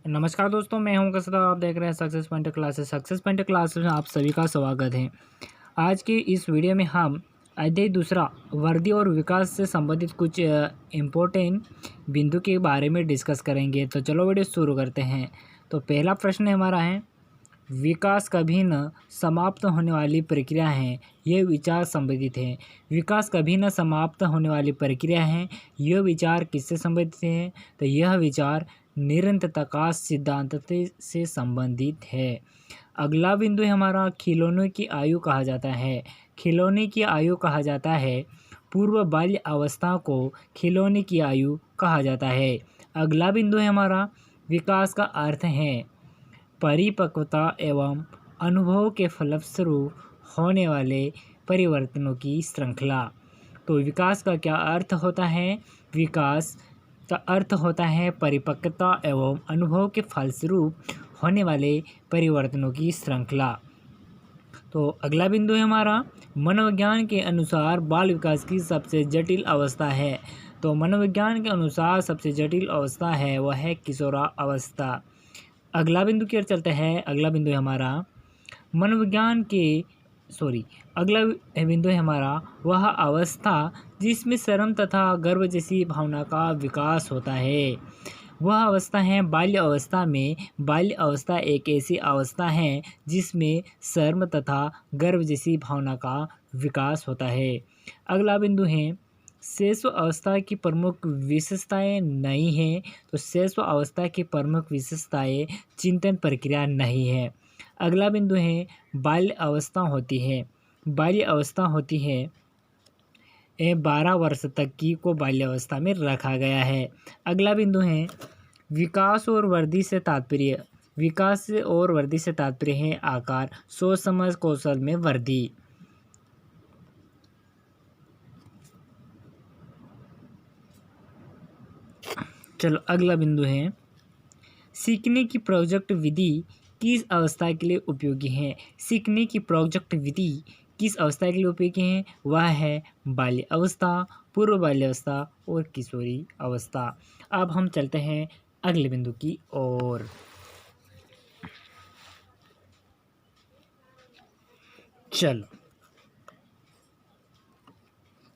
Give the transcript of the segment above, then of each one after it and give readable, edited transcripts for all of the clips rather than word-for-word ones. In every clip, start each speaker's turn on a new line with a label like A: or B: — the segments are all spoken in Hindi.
A: नमस्कार दोस्तों, मैं हूं कसरा। आप देख रहे हैं success point classes. Success point classes में आप सभी का स्वागत है। आज की इस वीडियो में हम अध्याय दूसरा वर्दी और विकास से संबंधित कुछ इम्पोर्टेंट बिंदु के बारे में डिस्कस करेंगे। तो चलो वीडियो शुरू करते हैं। तो पहला प्रश्न हमारा है, विकास कभी न समाप्त होने वाली प्रक्रिया है, यह विचार संबंधित है। विकास कभी न समाप्त होने वाली प्रक्रिया है, यह विचार किससे संबंधित है? तो यह विचार निरंतरता का सिद्धांत से संबंधित है। अगला बिंदु है हमारा, खिलौनों की आयु कहा जाता है। खिलौने की आयु कहा जाता है, पूर्व बाल्य अवस्था को खिलौने की आयु कहा जाता है। अगला बिंदु है हमारा, विकास का अर्थ है परिपक्वता एवं अनुभव के फलस्वरूप होने वाले परिवर्तनों की श्रृंखला। तो विकास का क्या अर्थ होता है? विकास का अर्थ होता है परिपक्वता एवं अनुभव के फलस्वरूप होने वाले परिवर्तनों की श्रृंखला। तो अगला बिंदु है हमारा, मनोविज्ञान के अनुसार बाल विकास की सबसे जटिल अवस्था है। तो मनोविज्ञान के अनुसार सबसे जटिल अवस्था है वह है किशोरा अवस्था। अगला बिंदु की ओर चलते हैं। अगला बिंदु है हमारा मनोविज्ञान के अगला बिंदु है हमारा वह अवस्था जिसमें शर्म तथा गर्व जैसी भावना का विकास होता है। वह अवस्था है बाल्य अवस्था में। बाल्य अवस्था एक ऐसी अवस्था है जिसमें शर्म तथा गर्व जैसी भावना का विकास होता है। अगला बिंदु है, शैशव अवस्था की प्रमुख विशेषताएं नहीं हैं। तो शैशव अवस्था की प्रमुख विशेषताएं चिंतन प्रक्रिया नहीं है। अगला बिंदु है, बाल्य अवस्था होती है। बाल्य अवस्था होती है 12 वर्ष तक की को बाल्य अवस्था में रखा गया है। अगला बिंदु है, विकास और वृद्धि से तात्पर्य। विकास और वृद्धि से तात्पर्य है आकार, सोच समझ, कौशल में वृद्धि। चलो अगला बिंदु है, सीखने की प्रोजेक्ट विधि किस अवस्था के लिए उपयोगी है? सीखने की प्रोजेक्ट विधि किस अवस्था के लिए उपयोगी है? वह है बाल्य अवस्था, पूर्व बाल्य अवस्था और किशोरी अवस्था। अब हम चलते हैं अगले बिंदु की ओर। चलो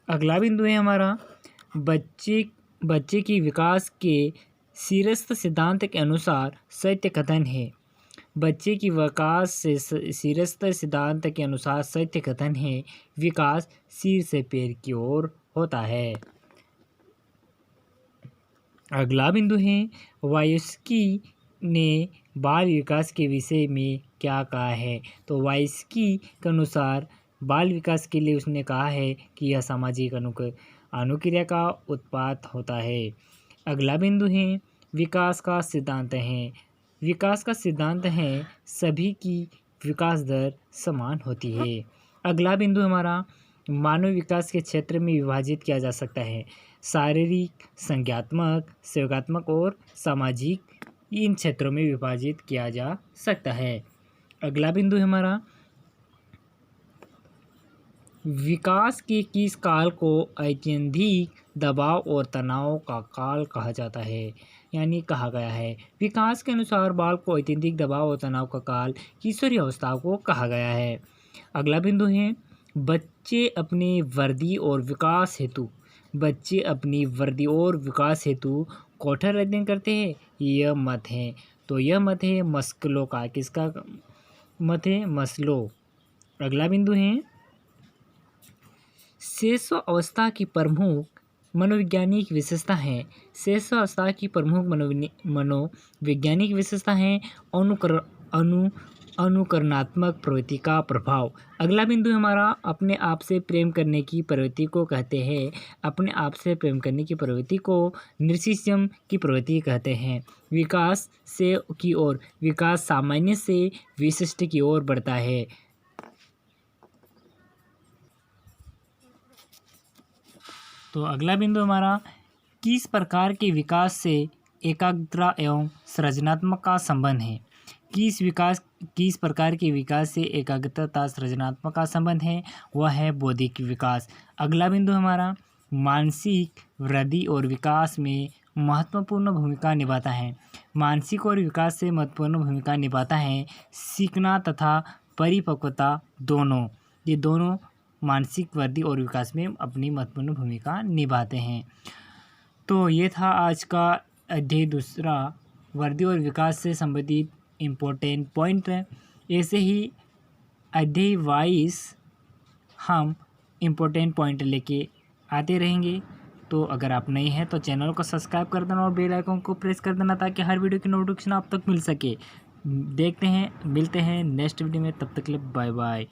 A: अगला बिंदु है हमारा, बच्चे की विकास के शीर्षस्थ सिद्धांत के अनुसार सत्य कथन है। बच्चे की विकास से शीर्षस्थ सिद्धांत के अनुसार सत्य कथन है, विकास सिर से पैर की ओर होता है। अगला बिंदु है, वायोस्की ने बाल विकास के विषय में क्या कहा है? तो वायोस्की के अनुसार बाल विकास के लिए उसने कहा है कि यह सामाजिक अनुक्रिया का उत्पाद होता है। अगला बिंदु है, विकास का सिद्धांत है। विकास का सिद्धांत है सभी की विकास दर समान होती है। अगला बिंदु हमारा, मानव विकास के क्षेत्र में विभाजित किया जा सकता है, शारीरिक, संज्ञात्मक, सेवकात्मक और सामाजिक, इन क्षेत्रों में विभाजित किया जा सकता है। अगला बिंदु है हमारा, विकास के किस काल को अत्यधिक दबाव और तनाव का काल कहा जाता है, यानी कहा गया है। विकास के अनुसार बाल को अत्यधिक दबाव और तनाव का काल किशोरी अवस्था को कहा गया है। अगला बिंदु है, बच्चे अपनी वृद्धि और विकास हेतु कठोर अध्ययन करते हैं, यह मत है। तो यह मत है मस्लो का। किसका मत है? मस्लो। अगला बिंदु है, शैशव अवस्था की प्रमुख मनोवैज्ञानिक विशेषता है। शैशव अवस्था की प्रमुख मनोवैज्ञानिक विशेषता है अनुकरणात्मक प्रवृत्ति का प्रभाव। अगला बिंदु हमारा, अपने आप से प्रेम करने की प्रवृत्ति को कहते हैं। अपने आप से प्रेम करने की प्रवृत्ति को नर्सिसिज्म की प्रवृत्ति कहते हैं। विकास से की ओर, विकास सामान्य से विशिष्ट की ओर बढ़ता है। तो अगला बिंदु हमारा, किस प्रकार के विकास से एकाग्रता एवं सृजनात्मक का संबंध है? किस प्रकार के विकास से एकाग्रता तथा सृजनात्मक का संबंध है? वह है बौद्धिक विकास। अगला बिंदु हमारा, मानसिक वृद्धि और विकास में महत्वपूर्ण भूमिका निभाता है। मानसिक और विकास से महत्वपूर्ण भूमिका निभाता है। सीखना तथा परिपक्वता दोनों, ये दोनों मानसिक वृद्धि और विकास में अपनी महत्वपूर्ण भूमिका निभाते हैं। तो ये था आज का अध्याय दूसरा, वृद्धि और विकास से संबंधित इम्पोर्टेंट पॉइंट है। ऐसे ही अध्याय वाइज हम इम्पोर्टेंट पॉइंट लेके आते रहेंगे। तो अगर आप नए हैं तो चैनल को सब्सक्राइब कर देना और बेल आइकन को प्रेस कर देना ताकि हर वीडियो की नोटिफिकेशन आप तक मिल सके। देखते हैं, मिलते हैं नेक्स्ट वीडियो में, तब तक के लिए बाय बाय।